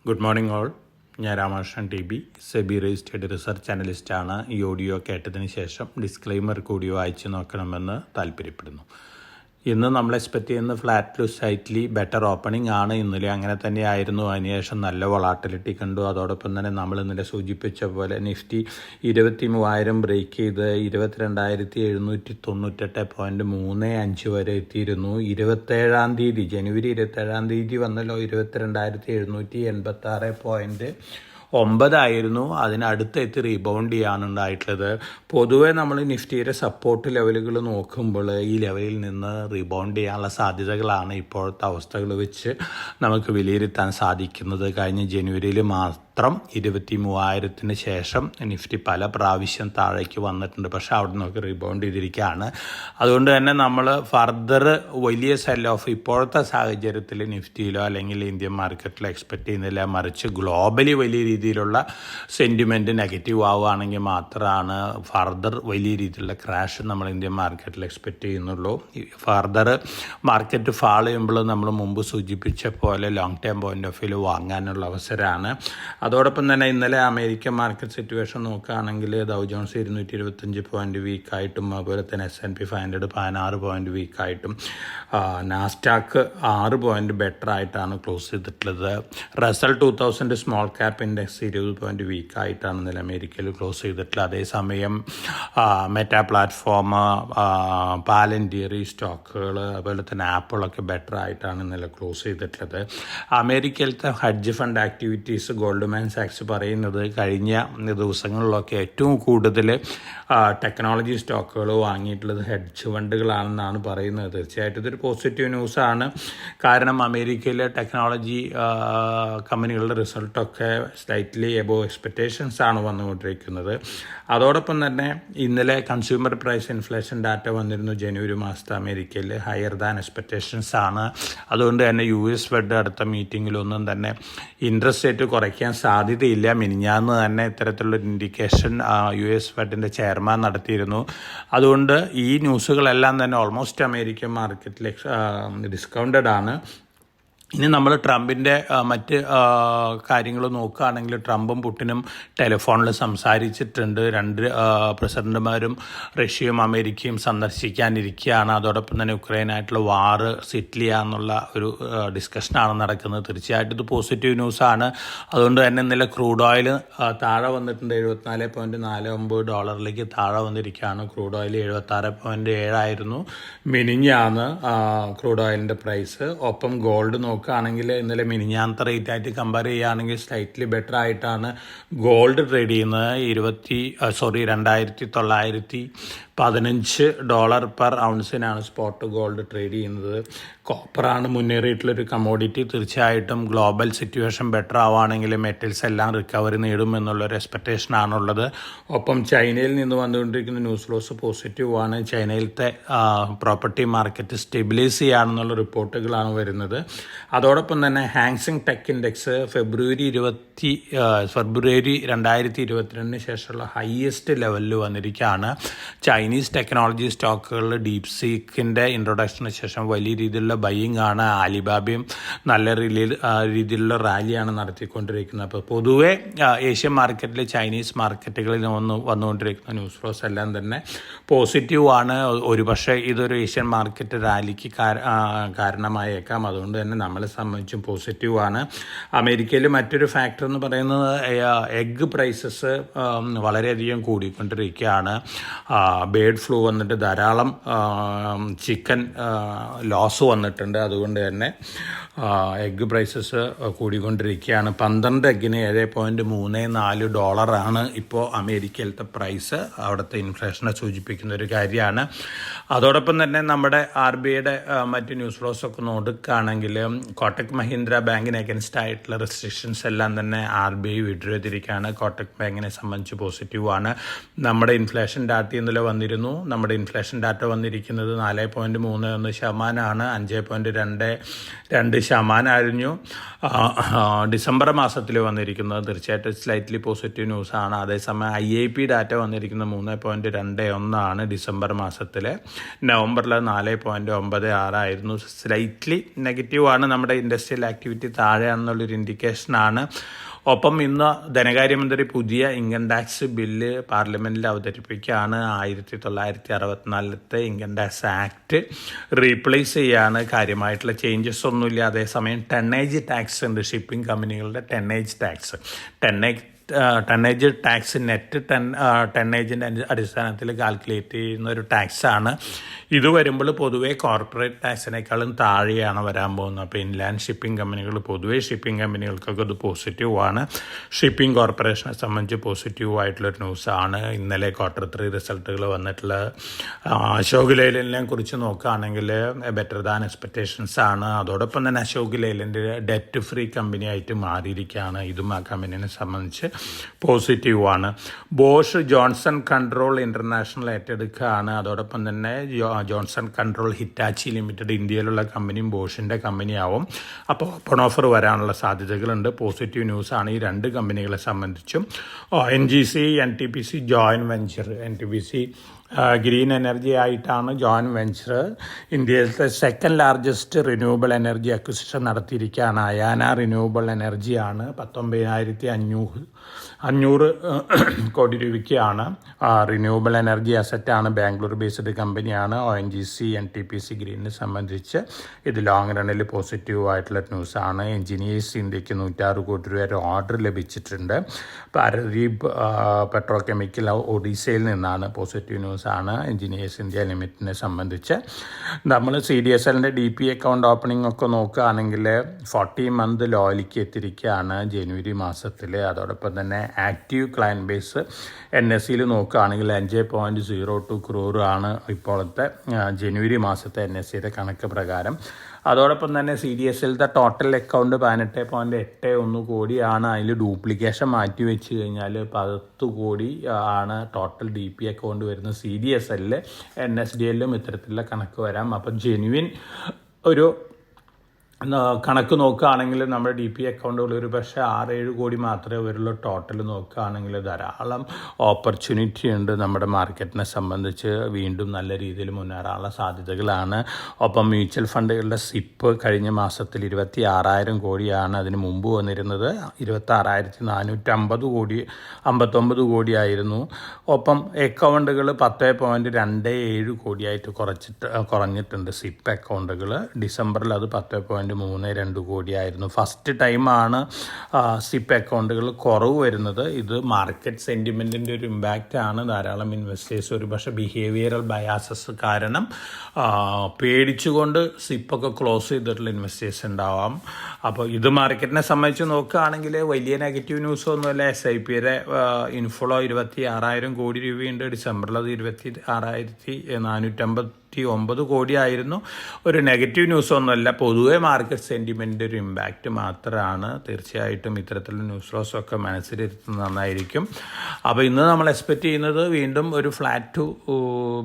Good morning all. ഞാൻ Ramakrishnan TB, SEBI registered research അനലിസ്റ്റാണ്. ഈ ഓഡിയോ കേട്ടതിന് ശേഷം ഡിസ്ക്ലെയിമർ കൂടി വായിച്ചു നോക്കണമെന്ന് താല്പര്യപ്പെടുന്നു. ഇന്ന് നമ്മൾ എക്സ്പെക്റ്റ് ചെയ്യുന്ന ഫ്ലാറ്റ് ടു സൈറ്റ്ലി ബെറ്റർ ഓപ്പണിംഗ് ആണ്. ഇന്നലെ അങ്ങനെ തന്നെയായിരുന്നു. അതിനുശേഷം നല്ല വൊളാട്ടിലിറ്റി കണ്ടു. അതോടൊപ്പം തന്നെ നമ്മൾ ഇന്നലെ സൂചിപ്പിച്ച പോലെ നിഫ്റ്റി 23,000 ബ്രേക്ക് ചെയ്ത് 22,798.35 വരെ എത്തിയിരുന്നു. 27-ാം തീയതി ജനുവരി 27-ാം തീയതി വന്നല്ലോ 22,786.9 അതിനടുത്ത് എത്തി റീബൗണ്ട് ചെയ്യാണ് ഉണ്ടായിട്ടുള്ളത്. പൊതുവെ നമ്മൾ നിഫ്റ്റിയുടെ സപ്പോർട്ട് ലെവലുകൾ നോക്കുമ്പോൾ ഈ ലെവലിൽ നിന്ന് റീബൗണ്ട് ചെയ്യാനുള്ള സാധ്യതകളാണ് ഇപ്പോഴത്തെ അവസ്ഥകൾ വെച്ച് നമുക്ക് വിലയിരുത്താൻ സാധിക്കുന്നത്. കഴിഞ്ഞ ജനുവരിയിൽ മാത്രം 23,000-ന് ശേഷം നിഫ്റ്റി പല പ്രാവശ്യം താഴേക്ക് വന്നിട്ടുണ്ട്. പക്ഷേ അവിടെ നിന്നൊക്കെ റീബൗണ്ട് ചെയ്തിരിക്കുകയാണ്. അതുകൊണ്ട് തന്നെ നമ്മൾ ഫർദർ വലിയ സെൽ ഓഫ് ഇപ്പോഴത്തെ സാഹചര്യത്തിൽ നിഫ്റ്റിയിലോ അല്ലെങ്കിൽ ഇന്ത്യൻ മാർക്കറ്റിലോ എക്സ്പെക്റ്റ് ചെയ്യുന്നില്ല. മറിച്ച് ഗ്ലോബലി വലിയ രീതിയിലുള്ള സെൻറ്റിമെൻറ്റ് നെഗറ്റീവ് ആവുകയാണെങ്കിൽ മാത്രമാണ് ഫർദർ വലിയ രീതിയിലുള്ള ക്രാഷ് നമ്മൾ ഇന്ത്യൻ മാർക്കറ്റിൽ എക്സ്പെക്റ്റ് ചെയ്യുന്നുള്ളൂ. ഫർദർ മാർക്കറ്റ് ഫാൾ ചെയ്യുമ്പോൾ നമ്മൾ മുമ്പ് സൂചിപ്പിച്ച പോലെ long term point of view വാങ്ങാനുള്ള അവസരമാണ്. അതോടൊപ്പം തന്നെ ഇന്നലെ അമേരിക്കൻ മാർക്കറ്റ് സിറ്റുവേഷൻ നോക്കുകയാണെങ്കിൽ ഡൗ ജോൺസ് 225 പോയിൻ്റ് വീക്കായിട്ടും അതുപോലെ തന്നെ S&P 500 16 പോയിൻ്റ് വീക്കായിട്ടും നാസ്ഡാക്ക് 6 പോയിൻ്റ് ബെറ്റർ ആയിട്ടാണ് ക്ലോസ് ചെയ്തിട്ടുള്ളത്. Russell 2000 small cap index 20 point വീക്കായിട്ടാണ് ഇന്നലെ അമേരിക്കയിൽ ക്ലോസ് ചെയ്തിട്ടുള്ളത്. അതേസമയം മെറ്റാ പ്ലാറ്റ്ഫോം, പാലന്റിയർ സ്റ്റോക്കുകൾ അതുപോലെ തന്നെ ആപ്പിളൊക്കെ ബെറ്റർ ആയിട്ടാണ് ഇന്നലെ ക്ലോസ് ചെയ്തിട്ടുള്ളത്. അമേരിക്കയിലത്തെ ഹെഡ്ജ് ഫണ്ട് ആക്ടിവിറ്റീസ് ഗോൾഡ്മാൻ സാക്സ് പറയുന്നത് കഴിഞ്ഞ ദിവസങ്ങളിലൊക്കെ ഏറ്റവും കൂടുതൽ ടെക്നോളജി സ്റ്റോക്കുകൾ വാങ്ങിയിട്ടുള്ളത് ഹെഡ്ജ് ഫണ്ടുകളാണെന്നാണ് പറയുന്നത്. തീർച്ചയായിട്ടും ഇതൊരു പോസിറ്റീവ് ന്യൂസാണ്. കാരണം അമേരിക്കയിലെ ടെക്നോളജി കമ്പനികളുടെ റിസൾട്ടൊക്കെ സ്ലൈറ്റ്ലി എബോവ് എക്സ്പെക്റ്റേഷൻസ് ആണ് വന്നുകൊണ്ടിരിക്കുന്നത്. അതോടൊപ്പം തന്നെ ഇന്നലെ കൺസ്യൂമർ പ്രൈസ് ഇൻഫ്ലേഷൻ ഡാറ്റ വന്നിരുന്നു. ജനുവരി മാസത്തെ അമേരിക്കയിൽ ഹയർ ദാൻ എക്സ്പെക്റ്റേഷൻസ് ആണ്. അതുകൊണ്ട് തന്നെ US ഫെഡ് അടുത്ത മീറ്റിങ്ങിലൊന്നും തന്നെ ഇൻട്രസ്റ്റ് റേറ്റ് കുറയ്ക്കാൻ സാധ്യതയില്ല. മിനിഞ്ഞാന്ന് തന്നെ ഇത്തരത്തിലുള്ളൊരു ഇൻഡിക്കേഷൻ US ഫെഡിൻ്റെ ചെയർമാൻ നടത്തിയിരുന്നു. അതുകൊണ്ട് ഈ ന്യൂസുകളെല്ലാം തന്നെ ഓൾമോസ്റ്റ് അമേരിക്കൻ മാർക്കറ്റിൽ ഡിസ്കൗണ്ടഡ് ആണ്. ഇനി നമ്മൾ ട്രംപിൻ്റെ മറ്റ് കാര്യങ്ങൾ നോക്കുകയാണെങ്കിൽ ട്രംപും പുടിനും ടെലിഫോണിൽ സംസാരിച്ചിട്ടുണ്ട്. രണ്ട് പ്രസിഡന്റുമാരും റഷ്യയും അമേരിക്കയും സന്ദർശിക്കാനിരിക്കുകയാണ്. അതോടൊപ്പം തന്നെ ഉക്രൈനായിട്ടുള്ള വാറ് സെറ്റിൽ ചെയ്യാന്നുള്ള ഒരു ഡിസ്കഷനാണ് നടക്കുന്നത്. തീർച്ചയായിട്ടും ഇത് പോസിറ്റീവ് ന്യൂസാണ്. അതുകൊണ്ട് തന്നെ ഇന്നലെ ക്രൂഡ് ഓയിൽ താഴെ വന്നിട്ടുണ്ട്. $74.49 താഴെ വന്നിരിക്കുകയാണ്. ക്രൂഡ് ഓയിൽ 76.7 ആയിരുന്നു മിനിഞ്ഞാന്ന് ക്രൂഡ് ഓയിലിൻ്റെ പ്രൈസ്. ഒപ്പം ഗോൾഡ് നോക്കുകയാണെങ്കിൽ ഇന്നലെ മിനിഞ്ഞാന്നത്തെ റേറ്റ് ആയിട്ട് കമ്പയർ ചെയ്യുകയാണെങ്കിൽ സ്ലൈറ്റ്ലി ബെറ്റർ ആയിട്ടാണ് ഗോൾഡ് ട്രേഡ് ചെയ്യുന്നത്. $2,915 പെർ ഔൺസിനാണ് സ്പോട്ട് ഗോൾഡ് ട്രേഡ് ചെയ്യുന്നത്. കോപ്പറാണ് മുന്നേറിയിട്ടുള്ളൊരു കമ്മോഡിറ്റി. തീർച്ചയായിട്ടും ഗ്ലോബൽ സിറ്റുവേഷൻ ബെറ്റർ ആവുകയാണെങ്കിൽ മെറ്റൽസ് എല്ലാം റിക്കവറി നേടും എന്നുള്ളൊരു എക്സ്പെക്റ്റേഷനാണുള്ളത്. ഒപ്പം ചൈനയിൽ നിന്ന് വന്നുകൊണ്ടിരിക്കുന്ന ന്യൂസ് ഫ്ലോസ് പോസിറ്റീവാണ്. ചൈനയിലത്തെ പ്രോപ്പർട്ടി മാർക്കറ്റ് സ്റ്റെബിലൈസ് ചെയ്യുകയാണെന്നുള്ള റിപ്പോർട്ടുകളാണ് വരുന്നത്. അതോടൊപ്പം തന്നെ ഹാങ്സെങ് ടെക് ഇൻഡെക്സ് ഫെബ്രുവരി 2022 ശേഷമുള്ള ഹയസ്റ്റ് ലെവലിൽ വന്നിരിക്കുകയാണ്. ചൈനീസ് ടെക്നോളജി സ്റ്റോക്കുകളിൽ ഡീപ് സീക്കിൻ്റെ ഇൻട്രൊഡക്ഷന് ശേഷം വലിയ രീതിയിലുള്ള ബൈയിങ് ആണ്. ആലിബാബയും നല്ല രീതിയിലുള്ള റാലിയാണ് നടത്തിക്കൊണ്ടിരിക്കുന്നത്. അപ്പോൾ പൊതുവെ ഏഷ്യൻ മാർക്കറ്റിൽ ചൈനീസ് മാർക്കറ്റുകളിൽ വന്നുകൊണ്ടിരിക്കുന്ന ന്യൂസ് ഫ്ലോസ് എല്ലാം തന്നെ പോസിറ്റീവ് ആണ്. ഒരുപക്ഷെ ഇതൊരു ഏഷ്യൻ മാർക്കറ്റ് റാലിക്ക് കാരണമായേക്കാം. അതുകൊണ്ട് തന്നെ നമ്മളെ സംബന്ധിച്ചും പോസിറ്റീവ് ആണ്. അമേരിക്കയിൽ മറ്റൊരു ഫാക്ടർ എന്ന് പറയുന്നത് എഗ് പ്രൈസസ് വളരെയധികം കൂടിക്കൊണ്ടിരിക്കുകയാണ്. ബേർഡ് ഫ്ലൂ വന്നിട്ട് ധാരാളം ചിക്കൻ ലോസ് വന്നിട്ടുണ്ട്. അതുകൊണ്ട് തന്നെ എഗ് പ്രൈസസ് കൂടിക്കൊണ്ടിരിക്കുകയാണ്. 12 എഗ്ഗിന് $7.34 ഇപ്പോൾ അമേരിക്കയിലത്തെ പ്രൈസ്. അവിടുത്തെ ഇൻഫ്ലേഷനെ സൂചിപ്പിക്കുന്ന ഒരു കാര്യമാണ്. അതോടൊപ്പം തന്നെ നമ്മുടെ RBIയുടെ മറ്റ് ന്യൂസ് ഫ്ലോസ് ഒക്കെ നോക്കുകയാണെങ്കിൽ കോട്ടക് മഹീന്ദ്ര ബാങ്കിന് അഗൻസ്റ്റ് ആയിട്ടുള്ള റെസ്ട്രിക്ഷൻസ് എല്ലാം തന്നെ RBI വിഡ്രോ ചെയ്തിരിക്കുകയാണ്. കോട്ടക് ബാങ്കിനെ സംബന്ധിച്ച് പോസിറ്റീവാണ്. നമ്മുടെ ഇൻഫ്ലേഷൻ ഡാറ്റ ഇന്നലെ വന്നിരുന്നു. നമ്മുടെ ഇൻഫ്ലേഷൻ ഡാറ്റ വന്നിരിക്കുന്നത് 4.31%, 5.22% ശതമാനമായിരുന്നു ഡിസംബർ മാസത്തിൽ വന്നിരിക്കുന്നത്. തീർച്ചയായിട്ടും സ്ലൈറ്റ്ലി പോസിറ്റീവ് ന്യൂസാണ്. അതേസമയം IIP ഡാറ്റ വന്നിരിക്കുന്നത് 3.21 ഡിസംബർ മാസത്തിൽ. നവംബറിൽ 4.96 ആയിരുന്നു. സ്ലൈറ്റ്ലി നെഗറ്റീവാണ്. നമ്മുടെ ഇൻഡസ്ട്രിയൽ ആക്ടിവിറ്റി താഴെയാണെന്നുള്ളൊരു ഇൻഡിക്കേഷനാണ്. ഒപ്പം ഇന്ന് ധനകാര്യമന്ത്രി പുതിയ ഇൻകം ടാക്സ് ബില്ല് പാർലമെൻറ്റിൽ അവതരിപ്പിക്കുകയാണ്. 1964 ഇൻകം ടാക്സ് ആക്ട് റീപ്ലേസ് ചെയ്യാണ്. കാര്യമായിട്ടുള്ള ചേഞ്ചസ് ഒന്നുമില്ല. അതേസമയം ടണ്ണേജ് ടാക്സ് ഉണ്ട്. ഷിപ്പിംഗ് കമ്പനികളുടെ ടണ്ണേജ് ടാക്സ് നെറ്റ് ടണ്ണേജിൻ്റെ അടിസ്ഥാനത്തിൽ കാൽക്കുലേറ്റ് ചെയ്യുന്ന ഒരു ടാക്സാണ്. ഇത് വരുമ്പോൾ പൊതുവേ കോർപ്പറേറ്റ് ടാക്സിനേക്കാളും താഴെയാണ് വരാൻ പോകുന്നത്. അപ്പോൾ ഇൻലാൻഡ് ഷിപ്പിംഗ് കമ്പനികൾ പൊതുവേ ഷിപ്പിംഗ് കമ്പനികൾക്കൊക്കെ ഇത് പോസിറ്റീവാണ്. ഷിപ്പിംഗ് കോർപ്പറേഷനെ സംബന്ധിച്ച് പോസിറ്റീവായിട്ടുള്ളൊരു ന്യൂസാണ്. ഇന്നലെ Q3 റിസൾട്ടുകൾ വന്നിട്ടുള്ള അശോക് ലേലൻഡിനെ കുറിച്ച് നോക്കുകയാണെങ്കിൽ ബെറ്റർ ദാൻ എക്സ്പെക്റ്റേഷൻസ് ആണ്. അതോടൊപ്പം തന്നെ അശോക് ലേലൻഡ് ഡെറ്റ് ഫ്രീ കമ്പനിയായിട്ട് മാറിയിരിക്കുകയാണ്. ഇതും ആ കമ്പനിയെ സംബന്ധിച്ച് പോസിറ്റീവാണ്. ബോഷ് ജോൺസൺ കൺട്രോൾ ഇൻ്റർനാഷണൽ ഏറ്റെടുക്കുകയാണ്. അതോടൊപ്പം തന്നെ ജോൺസൺ കൺട്രോൾ ഹിറ്റാച്ചി ലിമിറ്റഡ് ഇന്ത്യയിലുള്ള കമ്പനിയും ബോഷിൻ്റെ കമ്പനിയാവും. അപ്പോൾ ഓപ്പൺ ഓഫർ വരാനുള്ള സാധ്യതകളുണ്ട്. പോസിറ്റീവ് ന്യൂസാണ് ഈ രണ്ട് കമ്പനികളെ സംബന്ധിച്ചും. ONGC NTPC joint venture, NTPC green energy ആയിട്ടാണ് ജോയിൻറ്റ് വെഞ്ചർ. ഇന്ത്യയിലത്തെ second largest renewable energy acquisition നടത്തിയിരിക്കുകയാണ്. അയാന റിന്യൂവബിൾ എനർജിയാണ്. 19,500 കോടി രൂപയ്ക്കാണ്. റിന്യൂവബിൾ എനർജി അസറ്റാണ്. ബാംഗ്ലൂർ ബേസ്ഡ് കമ്പനിയാണ്. ONGC NTPC ഗ്രീനിനെ സംബന്ധിച്ച് ഇത് ലോങ് റണ്ണിൽ പോസിറ്റീവായിട്ടുള്ള ന്യൂസാണ്. എഞ്ചിനീയേഴ്സ് ഇന്ത്യക്ക് 106 കോടി രൂപ ഓർഡർ ലഭിച്ചിട്ടുണ്ട്. പാരദീപ് പെട്രോ കെമിക്കൽ ഒഡീസയിൽ നിന്നാണ്. പോസിറ്റീവ് ന്യൂസാണ് എഞ്ചിനീയേഴ്സ് ഇന്ത്യ ലിമിറ്റിനെ സംബന്ധിച്ച്. നമ്മൾ CDSLൻ്റെ DP അക്കൗണ്ട് ഓപ്പണിംഗ് ഒക്കെ നോക്കുകയാണെങ്കിൽ 40 മന്ത് ലോയിലേക്ക് എത്തിയിരിക്കുകയാണ് ജനുവരി മാസത്തിൽ. അതോടൊപ്പം തന്നെ ആക്റ്റീവ് ക്ലയൻറ്റ് ബേസ് NSEയിൽ നോക്കുകയാണെങ്കിൽ 5.02 crore ആണ് ഇപ്പോഴത്തെ ജനുവരി മാസത്തെ NSEയുടെ കണക്ക് പ്രകാരം. അതോടൊപ്പം തന്നെ CDSLത്തെ ടോട്ടൽ അക്കൗണ്ട് 18.81 കോടിയാണ്. അതിൽ ഡ്യൂപ്ലിക്കേഷൻ മാറ്റി വെച്ച് കഴിഞ്ഞാൽ 10 കോടി ആണ് ടോട്ടൽ DP അക്കൗണ്ട് വരുന്നത്. CDSL NSDLലും ഇത്തരത്തിലുള്ള കണക്ക് വരാം. അപ്പം ജെനുവിൻ ഒരു കണക്ക് നോക്കുകയാണെങ്കിൽ നമ്മുടെ DP അക്കൗണ്ടുകൾ ഒരു പക്ഷേ 6-7 കോടി മാത്രമേ വരുള്ളൂ. ടോട്ടൽ നോക്കുകയാണെങ്കിൽ ധാരാളം ഓപ്പർച്യൂണിറ്റി ഉണ്ട് നമ്മുടെ മാർക്കറ്റിനെ സംബന്ധിച്ച്. വീണ്ടും നല്ല രീതിയിൽ മുന്നേറാനുള്ള സാധ്യതകളാണ്. ഒപ്പം മ്യൂച്വൽ ഫണ്ടുകളുടെ സിപ്പ് കഴിഞ്ഞ മാസത്തിൽ 26,000 കോടിയാണ്. അതിന് മുമ്പ് വന്നിരുന്നത് 26,459 കോടിയായിരുന്നു. ഒപ്പം അക്കൗണ്ടുകൾ 10.27 കോടിയായിട്ട് കുറഞ്ഞിട്ടുണ്ട് സിപ്പ് അക്കൗണ്ടുകൾ. ഡിസംബറിൽ അത് 10.32 കോടിയായിരുന്നു. ഫസ്റ്റ് ടൈമാണ് സിപ്പ് അക്കൗണ്ടുകൾ കുറവ് വരുന്നത്. ഇത് മാർക്കറ്റ് സെൻറ്റിമെൻറ്റിൻ്റെ ഒരു ഇമ്പാക്റ്റാണ്. ധാരാളം ഇൻവെസ്റ്റേഴ്സ് ഒരു പക്ഷേ ബിഹേവിയറൽ ബയാസസ് കാരണം പേടിച്ചുകൊണ്ട് സിപ്പൊക്കെ ക്ലോസ് ചെയ്തിട്ടുള്ള ഇൻവെസ്റ്റേഴ്സ് ഉണ്ടാവാം. അപ്പോൾ ഇത് മാർക്കറ്റിനെ സംബന്ധിച്ച് നോക്കുകയാണെങ്കിൽ വലിയ നെഗറ്റീവ് ന്യൂസ് ഒന്നുമല്ല. SIPയുടെ ഇൻഫ്ലോ 26,000 കോടി രൂപയുണ്ട്. ഡിസംബറിൽ അത് 26,459 കോടിയായിരുന്നു. ഒരു നെഗറ്റീവ് ന്യൂസ് ഒന്നുമല്ല. പൊതുവെ മാർക്കറ്റ് സെൻറ്റിമെൻറ്റ് ഒരു ഇമ്പാക്റ്റ് മാത്രമാണ്. തീർച്ചയായിട്ടും ഇത്തരത്തിലുള്ള ന്യൂസ് ലോസ് ഒക്കെ മനസ്സിലിരുത്തുന്നത് നന്നായിരിക്കും. അപ്പോൾ ഇന്ന് നമ്മൾ എക്സ്പെക്റ്റ് ചെയ്യുന്നത് വീണ്ടും ഒരു ഫ്ലാറ്റ് ടു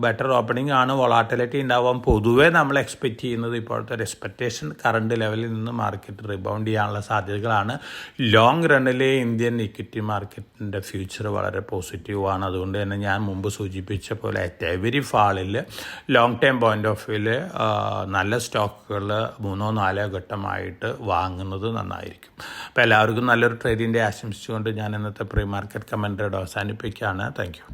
ബെറ്റർ ഓപ്പണിംഗ് ആണ്. വൊളാറ്റിലിറ്റി ഉണ്ടാവാം. പൊതുവെ നമ്മൾ എക്സ്പെക്റ്റ് ചെയ്യുന്നത് ഇപ്പോഴത്തെ ഒരു എക്സ്പെക്റ്റേഷൻ കറണ്ട് ലെവലിൽ നിന്ന് മാർക്കറ്റ് റിബൗണ്ട് ചെയ്യാനുള്ള സാധ്യതകളാണ്. ലോങ് റണ്ണിലെ ഇന്ത്യൻ ഇക്വിറ്റി മാർക്കറ്റിൻ്റെ ഫ്യൂച്ചർ വളരെ പോസിറ്റീവാണ്. അതുകൊണ്ട് തന്നെ ഞാൻ മുമ്പ് സൂചിപ്പിച്ച പോലെ അറ്റ് എവരി ഫാളിൽ ലോങ് ടൈം പോയിന്റ് ഓഫ് വ്യൂവിൽ നല്ല സ്റ്റോക്കുകൾ 3-4 ഘട്ടമായിട്ട് വാങ്ങുന്നത് നന്നായിരിക്കും. അപ്പോൾ എല്ലാവർക്കും നല്ലൊരു ട്രേഡിൻ്റെ ആശംസിച്ചുകൊണ്ട് ഞാൻ ഇന്നത്തെ പ്രീ മാർക്കറ്റ് കമൻറ്ററി അവസാനിപ്പിക്കുകയാണ്. Thank you.